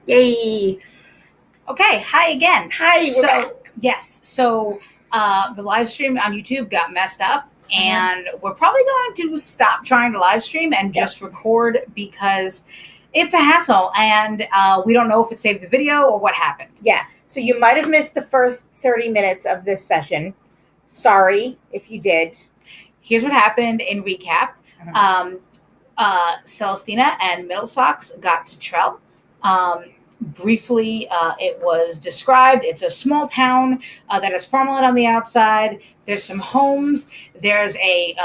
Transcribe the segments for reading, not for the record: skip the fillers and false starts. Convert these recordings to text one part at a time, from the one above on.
Yay! Okay, hi again. Hi, we're back. Yes, so the live stream on YouTube got messed up, and we're probably going to stop trying to live stream and just record because it's a hassle, and we don't know if it saved the video or what happened. Yeah, so you might have missed the first 30 minutes of this session. Sorry if you did. Here's what happened in recap. Celestina and Middle Socks got to Trell. Briefly, it was described. It's a small town that has farmland on the outside. There's some homes. There's a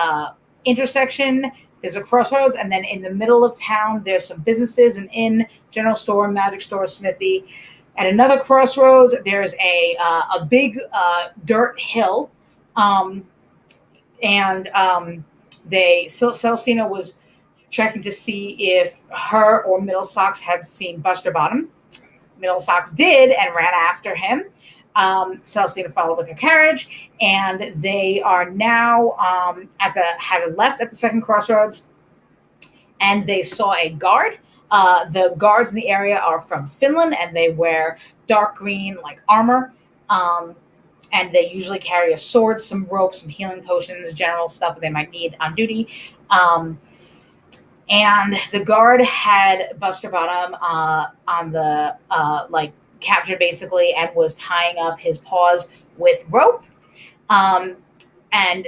intersection. There's a crossroads, and then in the middle of town, there's some businesses: an inn, general store, magic store, smithy. At another crossroads, there's a big dirt hill, Celestina was checking to see if her or Middle Socks had seen Busterbottom. Middle Socks did and ran after him. Celestina followed with her carriage, and they are now had left at the second crossroads, and they saw a guard. The guards in the area are from Finland, and they wear dark green like armor. And they usually carry a sword, some rope, some healing potions, general stuff that they might need on duty. And the guard had Busterbottom on the captured basically, and was tying up his paws with rope. And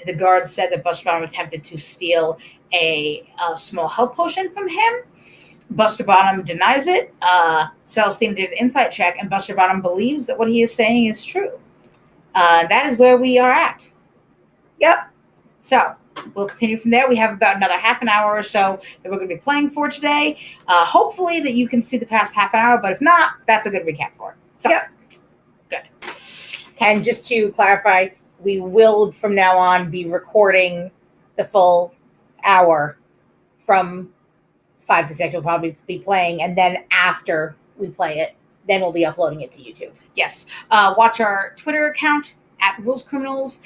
the guard said that Busterbottom attempted to steal a small health potion from him. Busterbottom denies it. Celestina did an insight check, and Busterbottom believes that what he is saying is true. That is where we are at. Yep. So we'll continue from there. We have about another half an hour or so that we're going to be playing for today. Hopefully that you can see the past half an hour, but if not, that's a good recap for it. So, good. And just to clarify, we will from now on be recording the full hour from 5 to 6. We'll probably be playing, and then after we play it, then we'll be uploading it to YouTube. Yes. Watch our Twitter account at Rules Criminals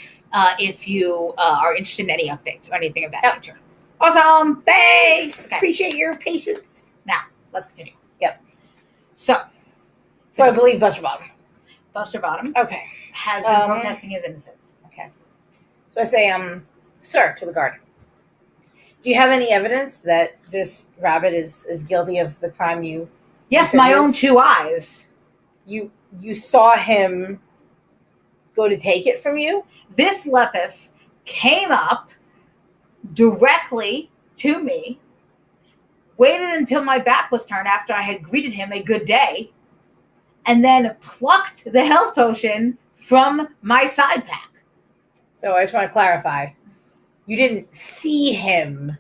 if you are interested in any updates or anything of that nature. Awesome. Thanks. Okay. Appreciate your patience. Now, let's continue. Yep. So I believe Busterbottom. Okay. Has been protesting his innocence. Okay. So I say, sir, to the guard. Do you have any evidence that this rabbit is guilty of the crime you... Yes, my own 2 eyes. You saw him go to take it from you? This lepus came up directly to me, waited until my back was turned after I had greeted him a good day, and then plucked the health potion from my side pack. So I just want to clarify. You didn't see him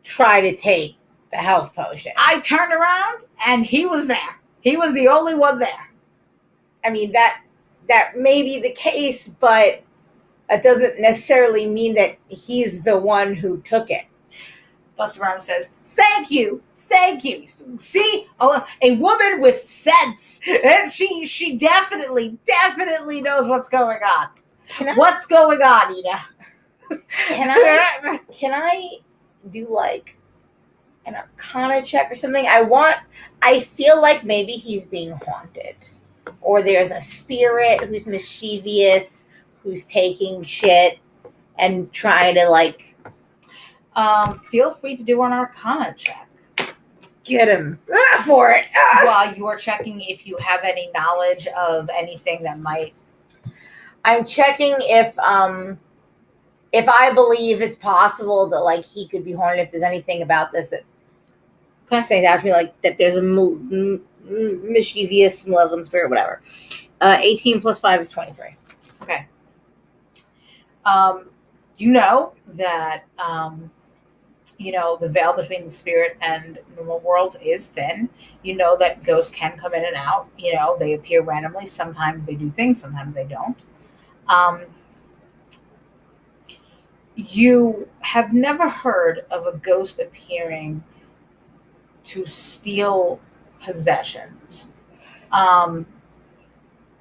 try to take the health potion. I turned around and he was there. He was the only one there. I mean, that may be the case, but that doesn't necessarily mean that he's the one who took it. Busterbottom says, "Thank you. Thank you. See, a woman with sense. She definitely knows what's going on. What's going on, Ina?" Can I do like an Arcana check or something? I feel like maybe he's being haunted, or there's a spirit who's mischievous, who's taking shit and trying to feel free to do an Arcana check. Get him for it. While you are checking if you have any knowledge of anything that might... I'm checking if I believe it's possible that he could be haunted, if there's anything about this that saying that to me, that there's a mischievous, malevolent spirit, whatever. 18 plus 5 is 23. Okay. You know that the veil between the spirit and normal worlds is thin. You know that ghosts can come in and out. They appear randomly. Sometimes they do things, sometimes they don't. You have never heard of a ghost appearing to steal possessions. Number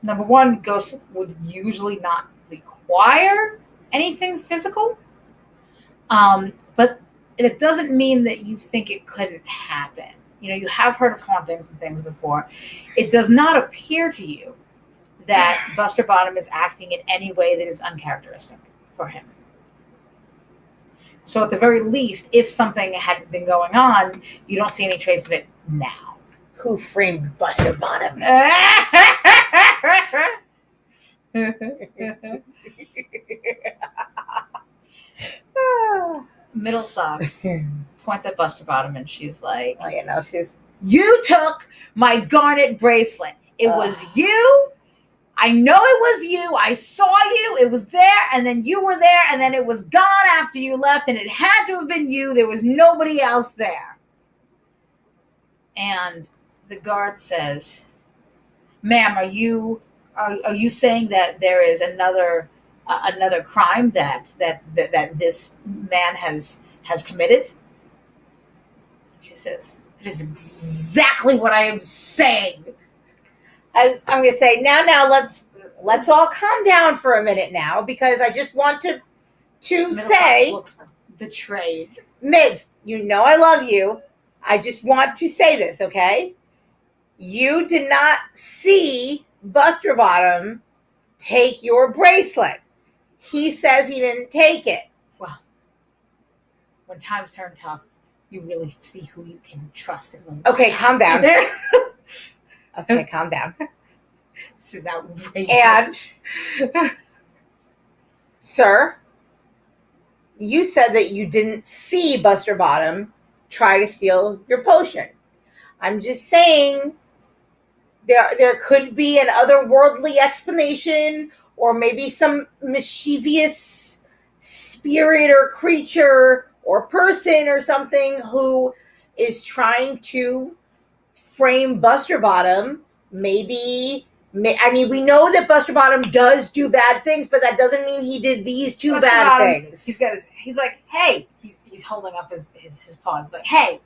one, ghosts would usually not require anything physical. But it doesn't mean that you think it couldn't happen. you have heard of hauntings and things before. It does not appear to you that Buster Bottom is acting in any way that is uncharacteristic for him. So at the very least, if something had been going on, you don't see any trace of it now. Who framed Buster Bottom? Middle Socks points at Buster Bottom and she's like, oh, you took my garnet bracelet. It was you. I know it was you. I saw you. It was there, and then you were there, and then it was gone after you left, and it had to have been you. There was nobody else there. And the guard says, "Ma'am, are you saying that there is another crime that this man has committed?" She says, "It is exactly what I am saying." I'm going to say now let's all calm down for a minute now, because I just want to say, looks betrayed. Mids, I love you. I just want to say this, okay? You did not see Buster Bottom take your bracelet. He says he didn't take it. Well, when times turn tough, you really see who you can trust. Okay, calm down. Okay, calm down. This is outrageous. And, sir, you said that you didn't see Buster Bottom try to steal your potion. I'm just saying there could be an otherworldly explanation, or maybe some mischievous spirit or creature or person or something who is trying to frame Buster Bottom. We know that Buster Bottom does do bad things, but that doesn't mean he did these two bad things. He's like, hey, he's holding up his paws. He's like, hey,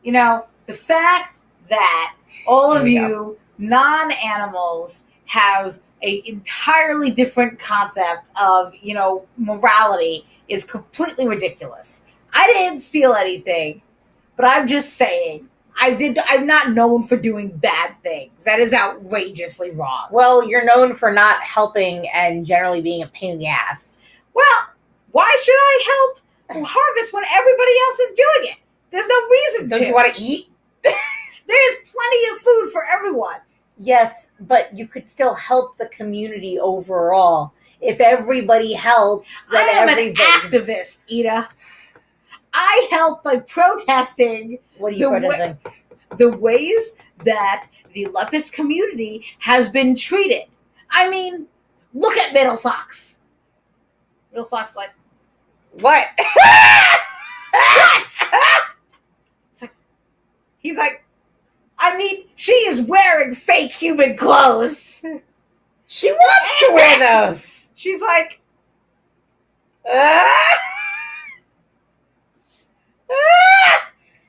the fact that all of you non-animals have a entirely different concept of, morality is completely ridiculous. I didn't steal anything, but I'm just saying, I'm not known for doing bad things. That is outrageously wrong. Well, you're known for not helping and generally being a pain in the ass. Well, why should I help harvest when everybody else is doing it? There's no reason to. Don't you want to eat? There's plenty of food for everyone. Yes, but you could still help the community overall. If everybody helps, then I am an activist, Ida. I help by protesting. What are you protesting? The ways that the Lepus community has been treated. I mean, look at Middle Socks. Middle Socks like, what? What? He's like, I mean, she is wearing fake human clothes. She wants to wear those. She's like,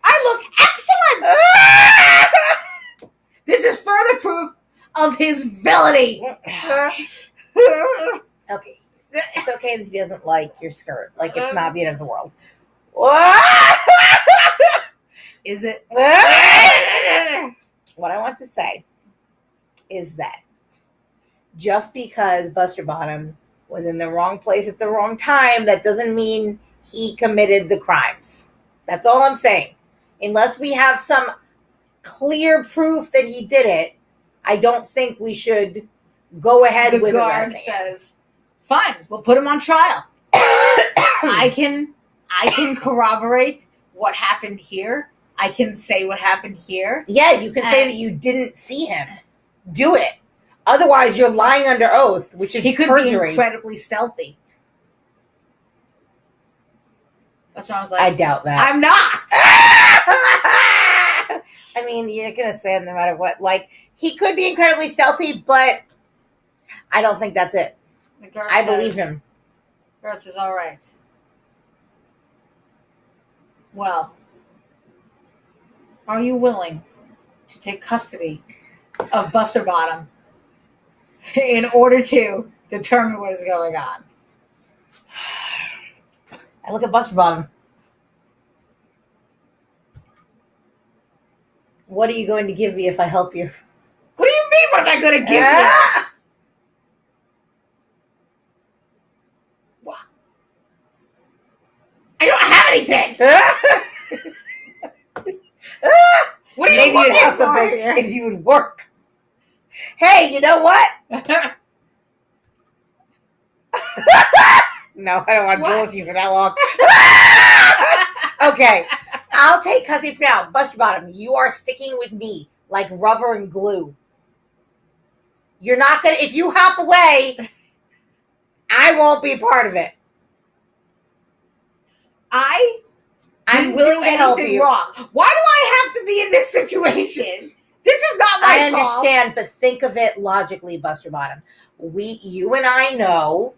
I look excellent. This is further proof of his villainy. Okay. It's okay that he doesn't like your skirt. Like, it's not the end of the world. Is it? What I want to say is that just because Buster Bottom was in the wrong place at the wrong time, that doesn't mean he committed the crimes. That's all I'm saying. Unless we have some clear proof that he did it, I don't think we should go ahead with arresting him. The guard says, fine, we'll put him on trial. I can corroborate what happened here. I can say what happened here. Yeah, you can say that you didn't see him. Do it. Otherwise, you're lying under oath, which is perjury. Be incredibly stealthy. That's what I was like. I doubt that. I'm not. I mean, you're going to say it no matter what. Like, he could be incredibly stealthy, but I don't think that's it. I believe him. The guard says, all right. Well, are you willing to take custody of Buster Bottom in order to determine what is going on? I look at Buster Bottom. What are you going to give me if I help you? What do you mean? What am I going to give you? What? I don't have anything. What are you Maybe you'd looking have for something here? if you would work. Hey, you know what? No, I don't want to deal with you for that long. Okay, I'll take Cussy for now. Busterbottom, you are sticking with me like rubber and glue. You're not gonna. If you hop away, I won't be part of it. I'm willing to help you. Wrong. Why do I have to be in this situation? This is not my I fault. understand, but think of it logically, Busterbottom. You and I know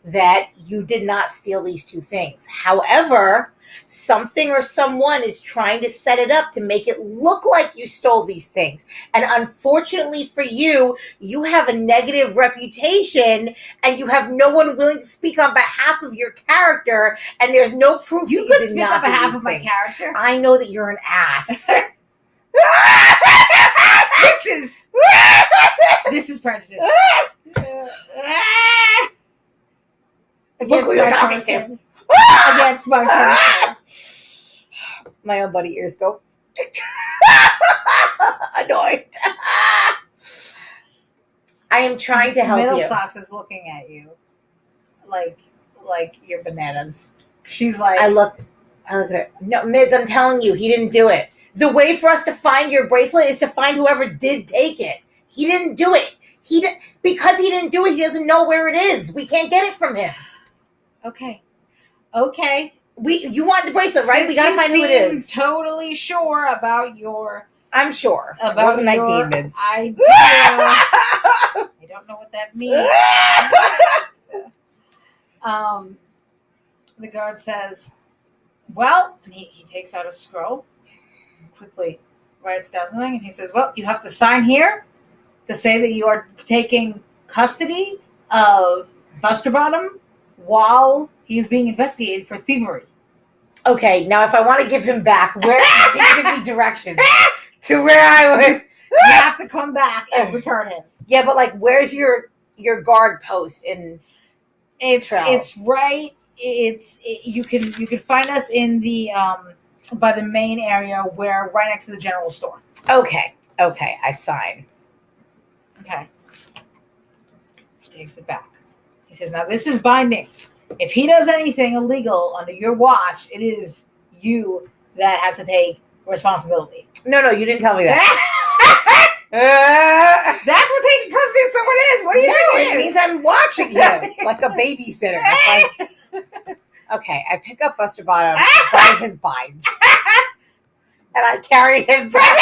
that you did not steal these two things. However, something or someone is trying to set it up to make it look like you stole these things. And unfortunately for you, you have a negative reputation and you have no one willing to speak on behalf of your character, and there's no proof You that you could did speak not on do behalf these of my things. character. I know that you're an ass. This is prejudice. Look who you're talking person. to. Against my person. My own buddy ears go annoyed. I am trying to help Middle you. Socks is looking at you like you're bananas. She's like, I look at her. No, Mids, I'm telling you, he didn't do it. The way for us to find your bracelet is to find whoever did take it. He didn't do it. Because he didn't do it, he doesn't know where it is. We can't get it from him. okay. You want the bracelet, right? We gotta find who it is. Totally sure about your. I'm sure. About your your Mids. idea. I don't know what that means. The guard says, well, and he takes out a scroll and quickly writes down something, and he says, well, you have to sign here to say that you are taking custody of Busterbottom while he is being investigated for thievery. Okay, now if I want to give him back, where can you give me directions to where I would? You have to come back and return him. Yeah, but like, where's your guard post in? Trell? It's right. You can find us in the by the main area where right next to the general store. Okay, I sign. Okay. He takes it back. He says, now this is binding. If he does anything illegal under your watch, it is you that has to take responsibility. No, you didn't tell me that. That's what taking custody of someone is. What are you doing? It means I'm watching him like a babysitter. Okay, I pick up Busterbottom by his binds. And I carry him back.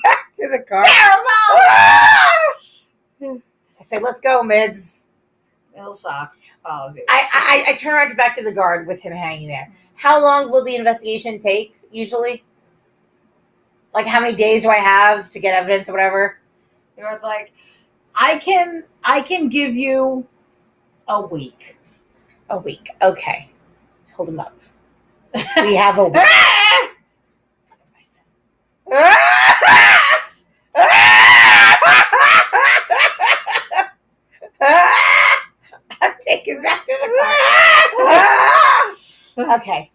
Back to the car. Terrible! I say, let's go, Mids. Middle Socks follows you. I turn around back to the guard with him hanging there. How long will the investigation take, usually? Like, how many days do I have to get evidence or whatever? The guard's like, I can give you a week. A week. Okay. Hold him up. We have a week. I'll take him back to the car. Okay.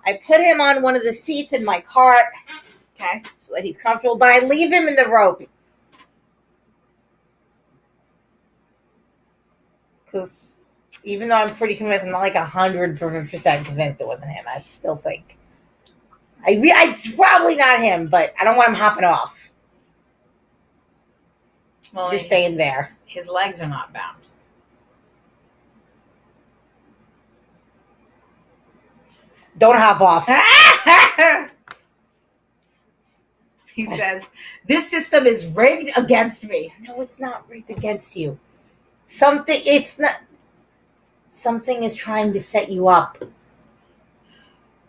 I put him on one of the seats in my cart. Okay. So that he's comfortable, but I leave him in the rope. Because even though I'm pretty convinced, I'm not like 100% convinced it wasn't him. I still think. It's probably not him, but I don't want him hopping off. Well, you're staying there. His legs are not bound. Don't hop off. He says, this system is rigged against me. No, it's not rigged against you. Something is trying to set you up.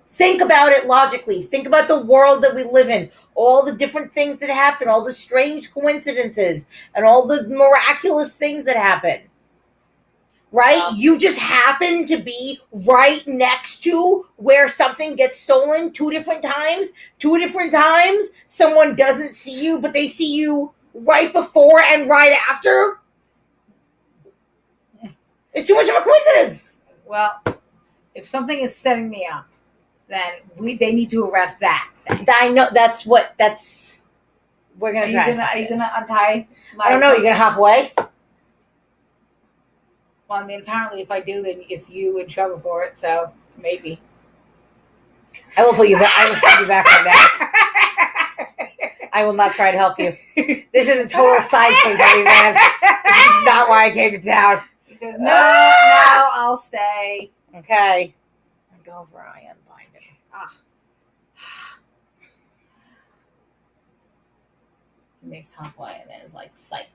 Think about it logically. Think about the world that we live in. All the different things that happen, all the strange coincidences, and all the miraculous things that happen. right? You just happen to be right next to where something gets stolen 2 different times. 2 different times, someone doesn't see you, but they see you right before and right after. It's too much of a coincidence. Well, if something is setting me up, then they need to arrest that thing. I know we're gonna try. Are you gonna untie? I don't know. You're gonna hop away. Well, I mean, apparently, if I do, then it's you in trouble for it. So maybe I will put you back. I will put you back on that. I will not try to help you. This is a total side thing for me, man. This is not why I came to town. He says, "No, I'll stay." Okay. Go over. I unbind him. He makes halfway and then is like, "Psych."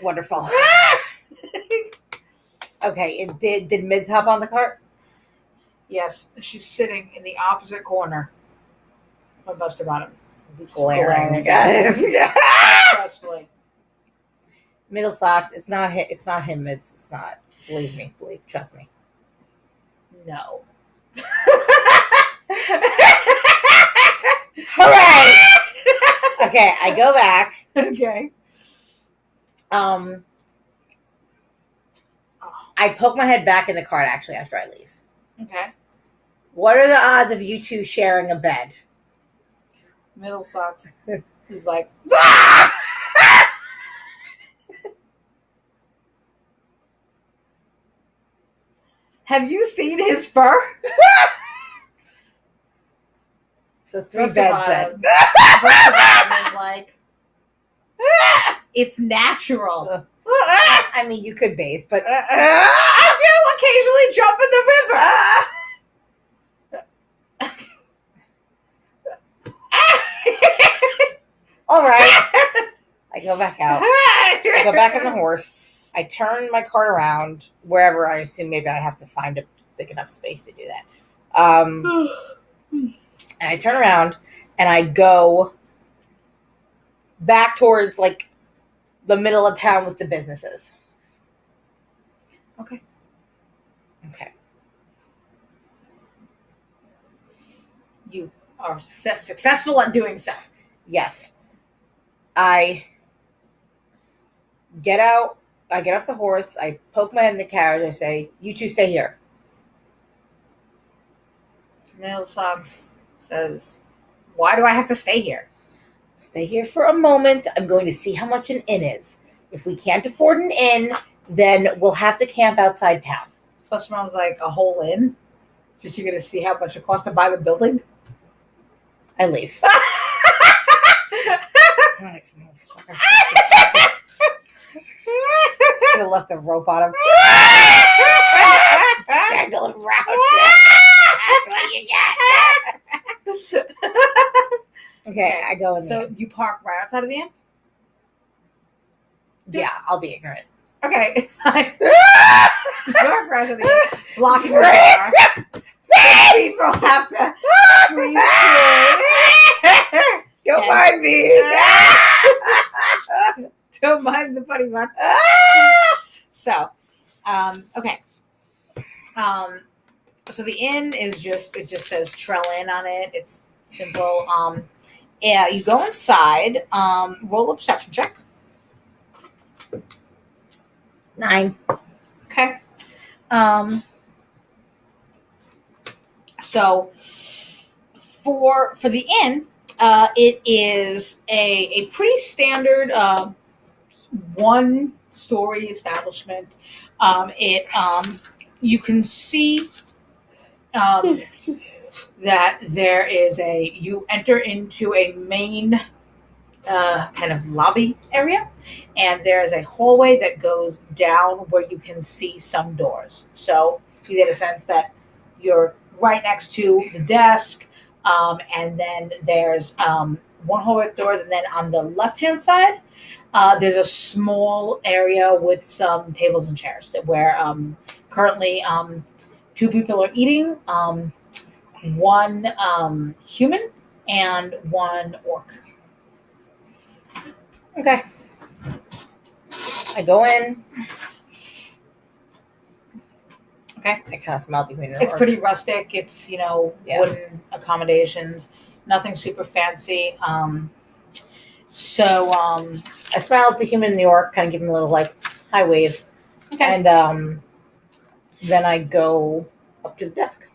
Wonderful. Okay, did Mids hop on the cart? Yes, she's sitting in the opposite corner of Busterbottom. Glaring at him. Successfully. Middle socks. It's not him. Mids. It's not. Believe me. Trust me. No. All right. Okay, I go back. Okay. I poke my head back in the cart actually after I leave. Okay. What are the odds of you two sharing a bed? Middle socks. He's like, have you seen his fur? So 3 beds then. Busterbottom is like, it's natural. I mean, you could bathe, but I do occasionally jump in the river. all right. I go back out. I go back on the horse. I turn my cart around wherever I assume maybe I have to find a big enough space to do that. And I turn around and I go back towards like the middle of town with the businesses. Okay. You are successful at doing so. Yes. I get out. I get off the horse. I poke my head in the carriage. I say, "You two stay here." Middle socks says, "Why do I have to stay here?" Stay here for a moment. I'm going to see how much an inn is. If we can't afford an inn, then we'll have to camp outside town. Plus, mom's like, a whole inn? Just you're going to see how much it costs to buy the building? I leave. Should have left the rope on him. Dangle him around. That's what you get. Okay, I go in. So you park right outside of the inn? Yeah, I'll be ignorant. Okay, fine. You park right outside of the inn, blocking the car. People have to squeeze through. Don't mind me. Don't mind the funny one. So, okay. So the inn is it just says Trell Inn on it. It's simple. Yeah, you go inside, roll a perception check. 9. Okay. So for the inn, it is a pretty standard 1-story establishment. You can see that there is you enter into a main kind of lobby area, and there's a hallway that goes down where you can see some doors. So you get a sense that you're right next to the desk, and then there's one hallway with doors, and then on the left-hand side, there's a small area with some tables and chairs where currently 2 people are eating, 1 human and 1 orc. Okay. I go in. Okay. I kind of smell the human. It's pretty rustic. It's, Yeah. wooden accommodations. Nothing super fancy. So, I smile at the human in New York, kind of give him a little like high wave, okay. and then I go up to the desk.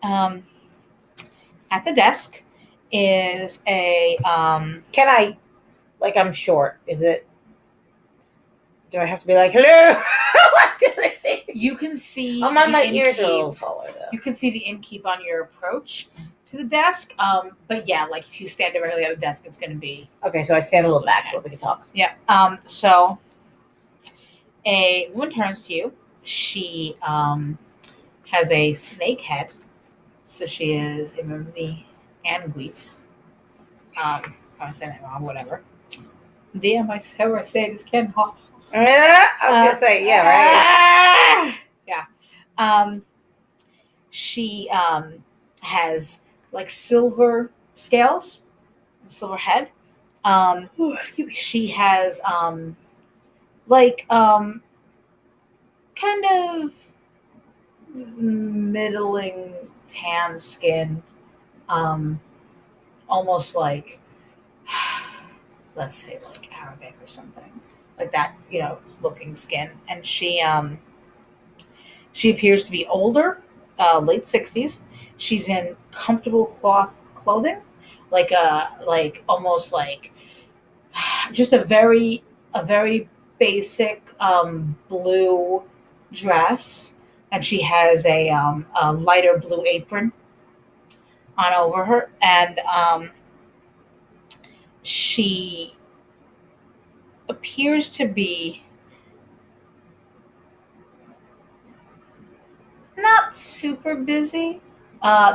At the desk is a Can I, like, I'm short. Is it? Do I have to be like, hello? What do they say? You can see. My ears are a little taller though. You can see the innkeep on your approach to the desk. But yeah, like if you stand directly at the desk, it's going to be okay. So I stand a little back so we can talk. Yeah. So a woman turns to you. She has a snake head, so she is the anguis. I was saying that wrong. Whatever. Damn, I say this can. I was gonna say yeah, right. Yeah. She has like silver scales, silver head. Excuse me. She has like kind of middling tan skin, almost like let's say like Arabic or something like that, looking skin. And she appears to be older, late 60s. She's in comfortable cloth clothing, like almost like just a very basic blue dress, and she has a lighter blue apron on over her, and she appears to be not super busy.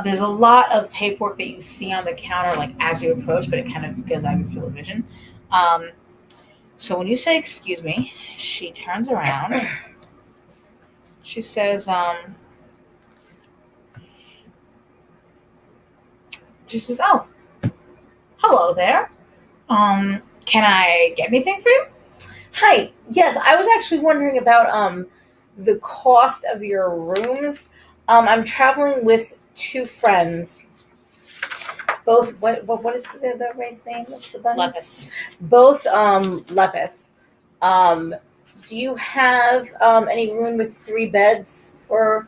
There's a lot of paperwork that you see on the counter, like as you approach, but it kind of goes out of your field of vision. So when you say "excuse me," she turns around. She says, "Oh, hello there. Can I get anything for you?" Hi. Yes, I was actually wondering about the cost of your rooms. I'm traveling with two friends. Both what is the race name of the bunnies? Lepus. Both Lepus. Do you have any room with 3 beds for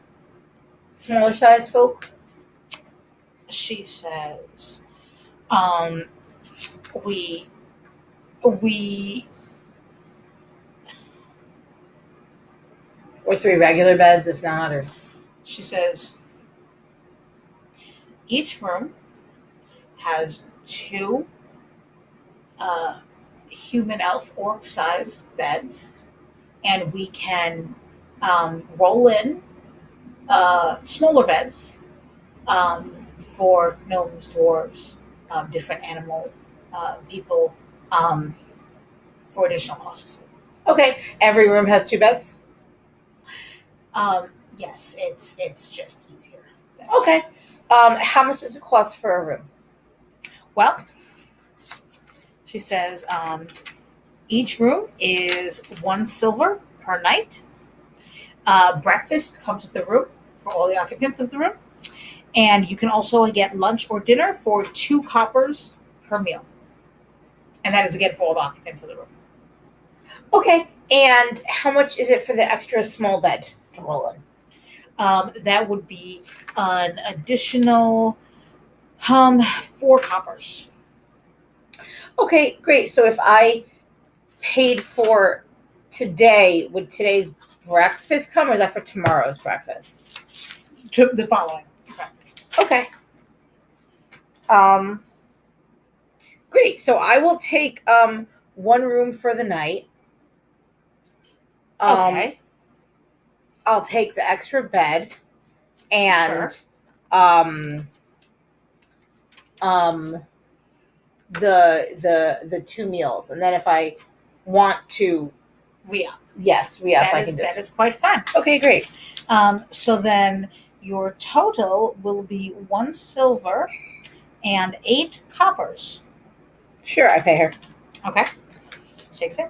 smaller sized folk? She says, we Or 3 regular beds if not, or she says, each room has 2 human elf orc sized beds, and we can roll in smaller beds for gnomes, dwarves, different animal people, for additional costs. okay. Every room has 2 beds? Yes, it's just easier. Okay. How much does it cost for a room? Well, she says each room is 1 silver per night. Breakfast comes with the room for all the occupants of the room. And you can also get lunch or dinner for 2 coppers per meal. And that is, again, for all the occupants of the room. Okay. And how much is it for the extra small bed to roll in? That would be an additional 4 coppers. Okay, great. So if I paid for today, would today's breakfast come, or is that for tomorrow's breakfast? The following breakfast. Okay. Great. So I will take 1 room for the night. Okay. I'll take the extra bed and Sure. The 2 meals, and then if I want to re-up. Yes, re-up. That is quite fun. Okay, great. So then your total will be 1 silver and 8 coppers. Sure, I pay her. Okay. Takes it.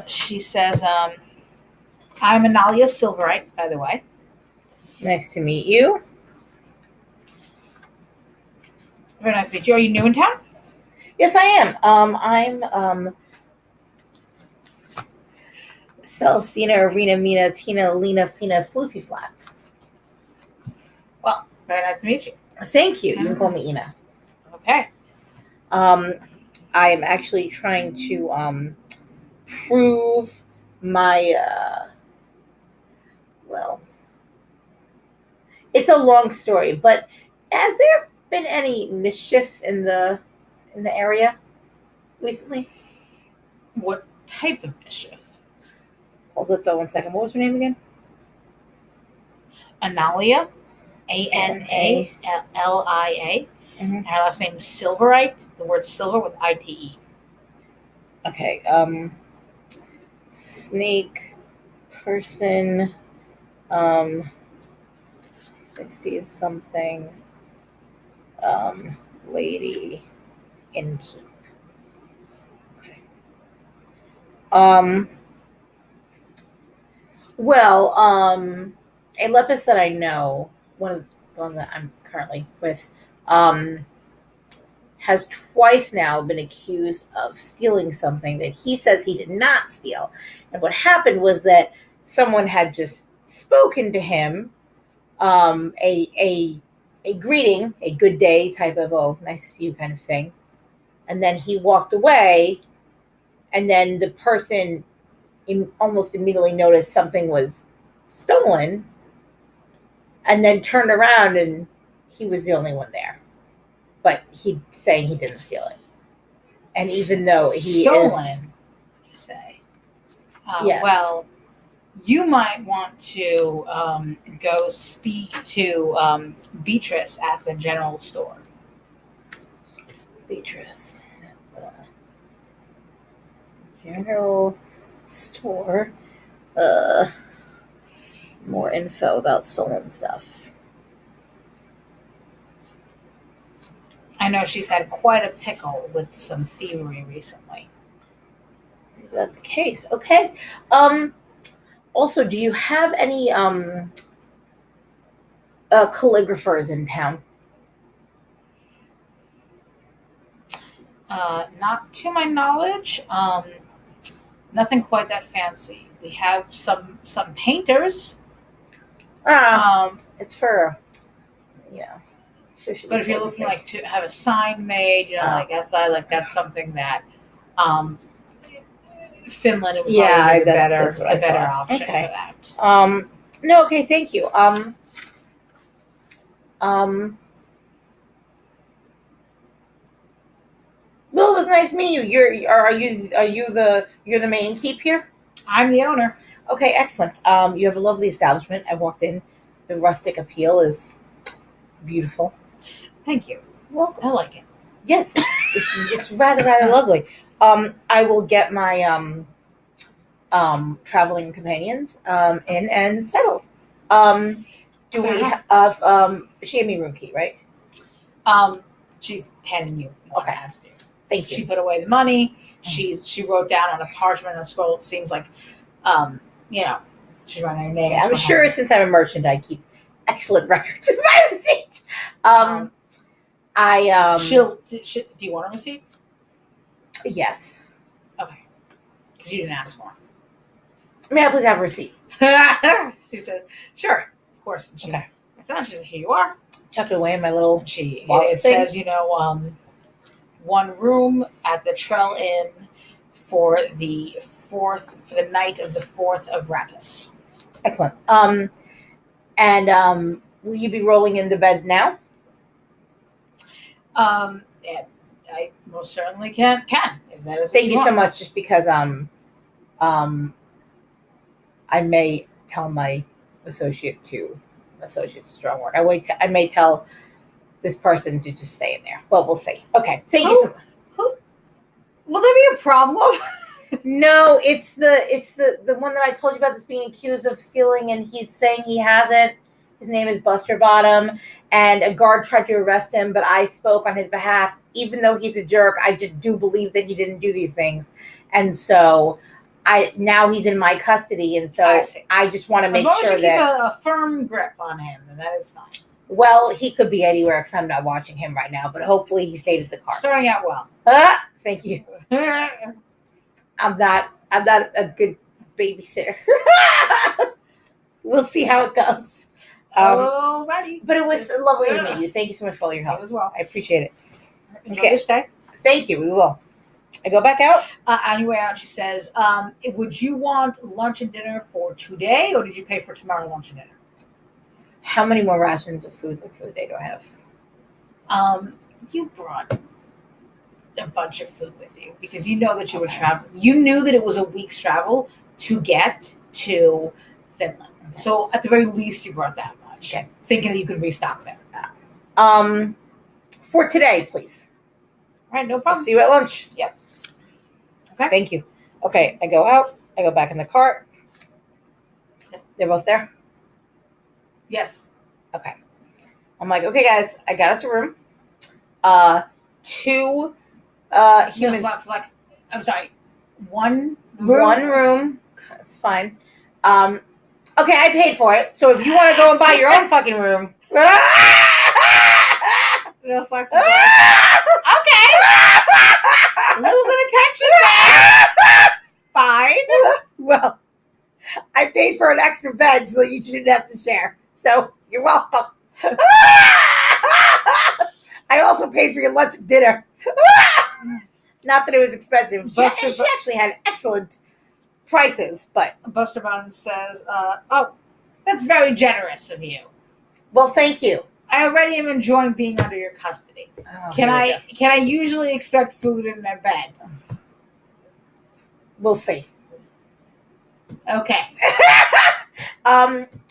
She says, I'm Analia Silverite, by the way. Nice to meet you. Very nice to meet you. Are you new in town? Yes, I am. I'm Celestina, Arena, Mina, Tina, Lena, Fina, Floofy Flap. Well, very nice to meet you. Thank you. You can call me Ina. Okay. I am actually trying to prove my well, it's a long story, but has there been any mischief in the area recently? What type of mischief? Hold it though 1 second. What was her name again? Analia, Analia. Mm-hmm. And her last name is Silverite. The word silver with ITE. Okay. Snake person. 60 something. Lady in keep. Okay. Well, a lepus that I know, the one that I'm currently with, has twice now been accused of stealing something that he says he did not steal. And what happened was that someone had just spoken to him, a greeting, a good day type of, oh, nice to see you kind of thing. And then he walked away, and then the person almost immediately noticed something was stolen, and then turned around and he was the only one there. But he's saying he didn't steal it. And even though he Stolen, you say? Yes. Well, you might want to go speak to Beatrice at the general store. Beatrice. General store. More info about stolen stuff. I know she's had quite a pickle with some thievery recently. Is that the case? Okay. Also, do you have any calligraphers in town? Not to my knowledge. Nothing quite that fancy. We have some painters. It's for, but if you're looking like to have a sign made, like outside, like that's something that Finland would probably be the better option for that. No, okay, thank you. Well, it was nice meeting you. You're the main keep here? I'm the owner. Okay, excellent. You have a lovely establishment. I walked in. The rustic appeal is beautiful. Thank you. Well, I like it. Yes, it's rather lovely. I will get my traveling companions in and settled. Do we have she gave me room key, right? She's handing you. Okay. Thank you. She put away the money. She wrote down on a parchment and a scroll. It seems like, she's writing her name. Yeah, I'm sure since I'm a merchant, I keep excellent records of my receipts. Do you want a receipt? Yes. Okay. Because you didn't ask for it. May I please have a receipt? She said, sure. Of course. Okay. She said, here you are. Tuck it away in my little it says, 1 room at the Trell Inn for the night of the 4th of Rattus. Excellent. And will you be rolling into bed now? Yeah, I most certainly can. If that is Thank you so much. Just because I may tell my associate's a strong word. I may tell this person to just stay in there. Well, we'll see. Okay. Thank you so much. Will there be a problem? No, it's the one that I told you about that's being accused of stealing, and he's saying he hasn't. His name is Busterbottom, and a guard tried to arrest him, but I spoke on his behalf. Even though he's a jerk, I just do believe that he didn't do these things. And so now he's in my custody, and so I just want to make sure that keep a firm grip on him, then that is fine. Well, he could be anywhere because I'm not watching him right now, but hopefully he stayed at the car. Starting out well. Thank you. I'm not a good babysitter. We'll see how it goes. Alrighty. But it was lovely to meet you. Thank you so much for all your help. You as well. I appreciate it. Enjoy your stay. Thank you. We will. I go back out? On your way out, she says, would you want lunch and dinner for today, or did you pay for tomorrow lunch and dinner? How many more rations of food for the day do I have? You brought a bunch of food with you because you know that you were traveling. You knew that it was a week's travel to get to Finland. Okay. So at the very least, you brought that much, thinking that you could restock there. For today, please. All right, no problem. I'll see you at lunch. Yep. Okay. Thank you. Okay, I go out. I go back in the cart. They're both there? Yes. Okay. I'm like, okay, guys, I got us a room. 2 human. I'm sorry. One room. One room. That's fine. Okay, I paid for it. So if you want to go and buy your own fucking room. Little Fox is like, okay. A little bit of tension there. It's fine. Well, I paid for an extra bed so you shouldn't have to share. So you're welcome. I also paid for your lunch and dinner. Not that it was expensive. She actually had excellent prices, but Busterbottom says, "Oh, that's very generous of you." Well, thank you. I already am enjoying being under your custody. Oh, can I usually expect food in their bed? We'll see. Okay.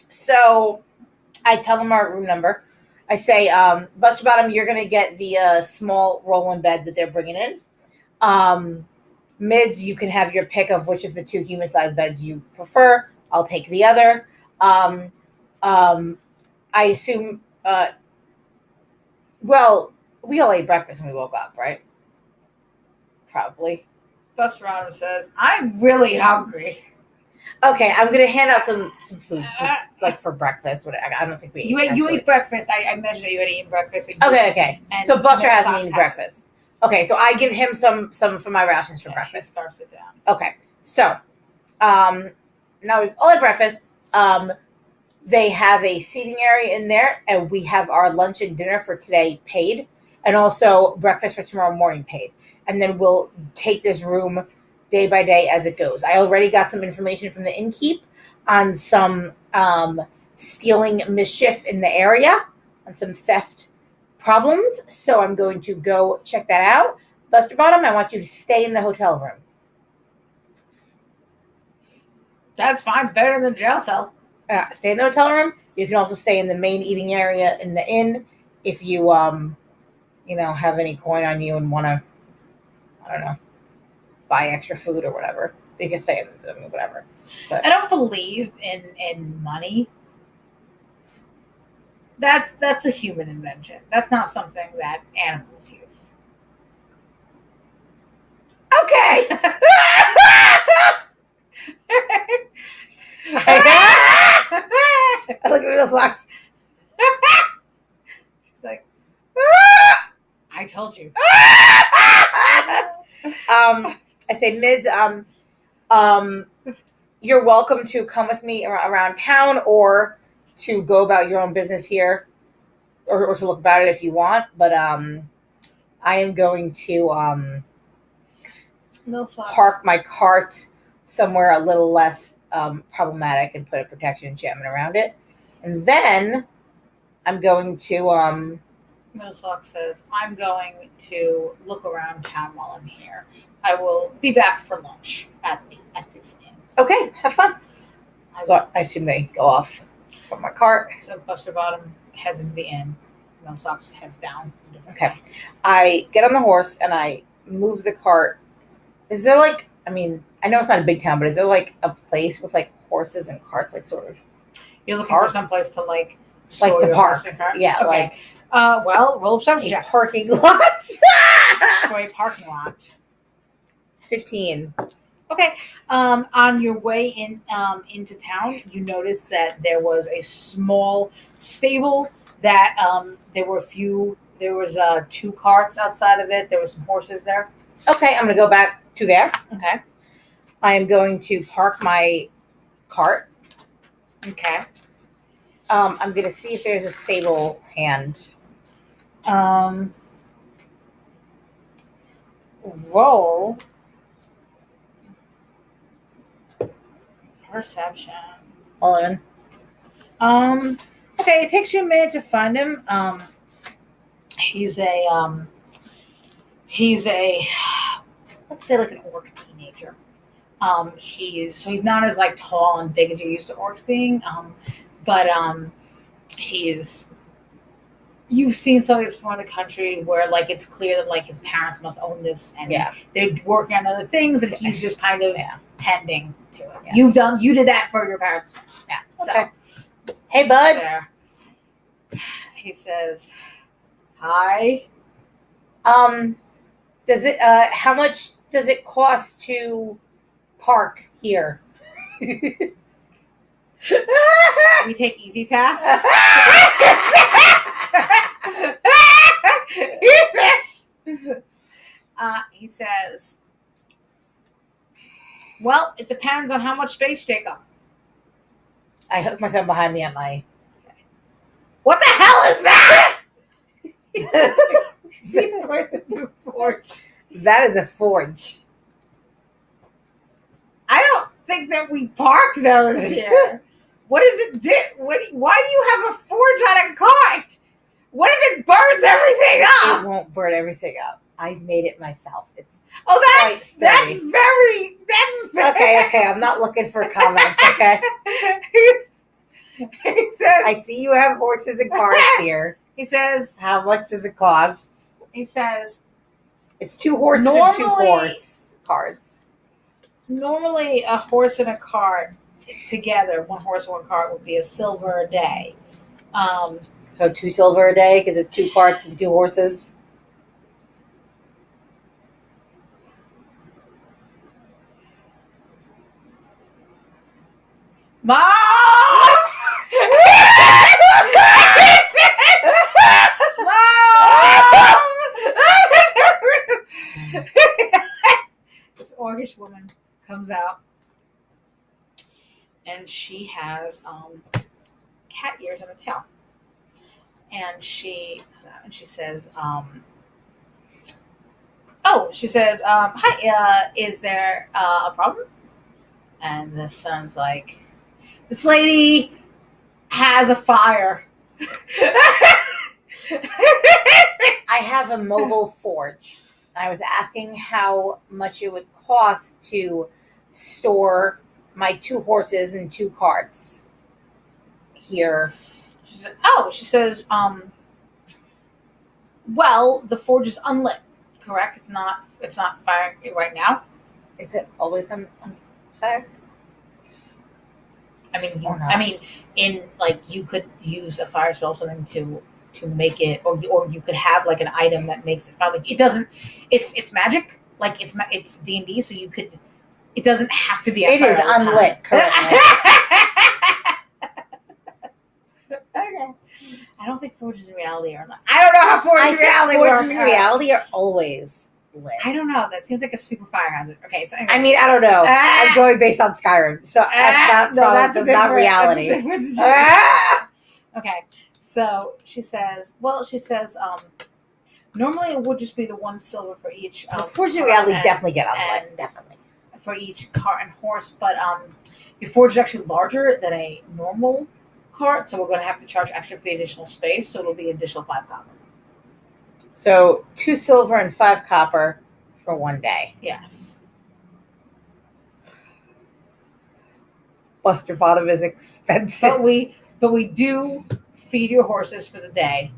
So I tell them our room number. I say, Busterbottom, you're going to get the small roll-in bed that they're bringing in. Mids, you can have your pick of which of the 2 human-sized beds you prefer. I'll take the other. I assume, well, we all ate breakfast when we woke up, right? Probably. Busterbottom says, I'm really hungry. Okay, I'm gonna hand out some food, just like for breakfast. I don't think we. You ate breakfast. I mentioned that you had eaten breakfast. Okay. So Buster hasn't eaten breakfast. Okay, so I give him some for my rations for breakfast. Starts it down. Okay, so now we've all had breakfast. They have a seating area in there, and we have our lunch and dinner for today paid, and also breakfast for tomorrow morning paid. And then we'll take this room day by day as it goes. I already got some information from the innkeep on some stealing mischief in the area, on some theft problems. So I'm going to go check that out. Busterbottom, I want you to stay in the hotel room. That's fine. It's better than the jail cell. Stay in the hotel room. You can also stay in the main eating area in the inn if you, have any coin on you and want to, I don't know, buy extra food or whatever. You can stay in whatever. But I don't believe in money. That's a human invention. That's not something that animals use. Okay. I look at those locks. She's like, I told you. I say, Mids, you're welcome to come with me around town or to go about your own business here or to look about it if you want. But I am going to park my cart somewhere a little less problematic and put a protection enchantment around it. And then I'm going to... Middlesock says, I'm going to look around town while I'm here. I will be back for lunch at this inn. Okay, have fun. So I assume they go off from my cart. So Busterbottom heads into the inn. Middlesock heads down. Okay. I get on the horse and I move the cart. Is there I know it's not a big town, but is there a place with horses and carts, sort of? You're looking for someplace to the park. Yeah, okay. Roll perception check. Parking lot. For a parking lot. 15. Okay. On your way into town, you noticed that there was a small stable that there was two carts outside of it. There were some horses there. Okay, I'm gonna go back to there. Okay. I am going to park my cart. Okay. I'm gonna see if there's a stable hand. Roll perception. 11. Okay, it takes you a minute to find him. He's a let's say like an orc teenager. He's not as like tall and big as you're used to orcs being. But he's you've seen some of these from the country where like it's clear that like his parents must own this and they're working on other things and he's just kind of tending to it. Yeah. You did that for your parents. Yeah. Okay. So, hey bud. There. He says, "Hi." Does it how much does it cost to park here? We take Easy Pass. He says, "Well, it depends on how much space you take up." I hook myself behind me at my. What the hell is that? That is a forge. I don't think that we park those here. What does it do? Why do you have a forge on a cart? What if it burns everything up? It won't burn everything up. I made it myself. It's that's very okay. I'm not looking for comments. Okay. He says, I see you have horses and carts here. He says, how much does it cost? He says, it's 2 horses and 2 carts. Normally, a horse and a cart together, 1 horse and 1 cart, would be a silver a day. So 2 silver a day because it's 2 carts and 2 horses. Mom! This orcish woman comes out, and she has cat ears on her tail, and she says, "Hi, is there a problem?" And the son's like, "This lady has a fire." I have a mobile forge. I was asking how much it would cost to store my 2 horses and 2 carts here. She says, well, the forge is unlit, correct? It's not firing right now. Is it always on fire? I mean, in like you could use a fire spell or something to make it, or you could have like an item that makes it fire. Like it doesn't. It's magic. Like it's D&D, so you could. It doesn't have to be. It is unlit currently. Okay. I don't think forges in reality are not. I don't know how forges in reality work. Forges in reality are always lit. I don't know. That seems like a super fire hazard. Okay, so anyway. I mean, I don't know. I'm going based on Skyrim, so that's not reality. Okay, so she says, normally it would just be the 1 silver for each. Forges in reality definitely get unlit, definitely for each cart and horse, but your forge is actually larger than a normal cart, so we're going to have to charge extra for the additional space, so it'll be additional 5 copper. So 2 silver and 5 copper for 1 day. Yes. Busterbottom is expensive. But we do feed your horses for the day,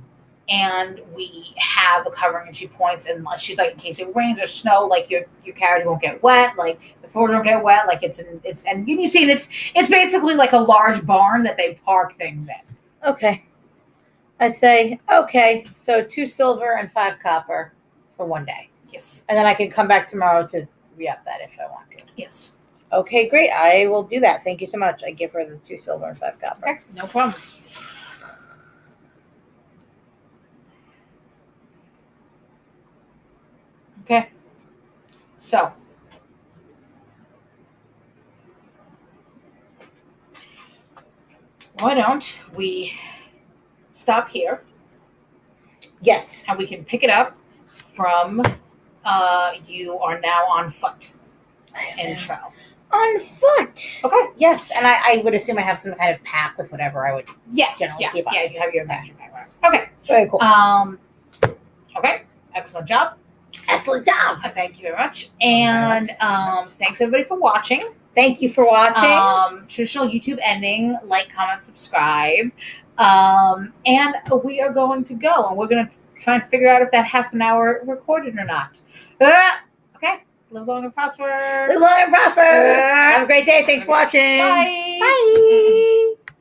and we have a covering. And she points, and she's like, in case it rains or snow, like your carriage won't get wet, like the forge won't get wet, like and you see it's basically like a large barn that they park things in. Okay. I say, okay, so 2 silver and 5 copper for 1 day. Yes. And then I can come back tomorrow to re-up that if I want to. Yes. Okay, great. I will do that. Thank you so much. I give her the 2 silver and 5 copper. Okay, no problem. Okay. So. Why don't we stop here? Yes. And we can pick it up from you are now on foot in Trell. On foot. Okay. Yes, and I would assume I have some kind of pack with whatever I would generally keep on. Yeah, you have your adventure pack. Okay. Very cool. Okay. Excellent job. Excellent job. Thank you very much. And thanks everybody for watching. Thank you for watching. Traditional YouTube ending, like, comment, subscribe. And we are going to go, and we're going to try and figure out if that half an hour recorded or not. Okay. Live long and prosper. Live long and prosper. Have a great day. Thanks for watching. Bye. Bye.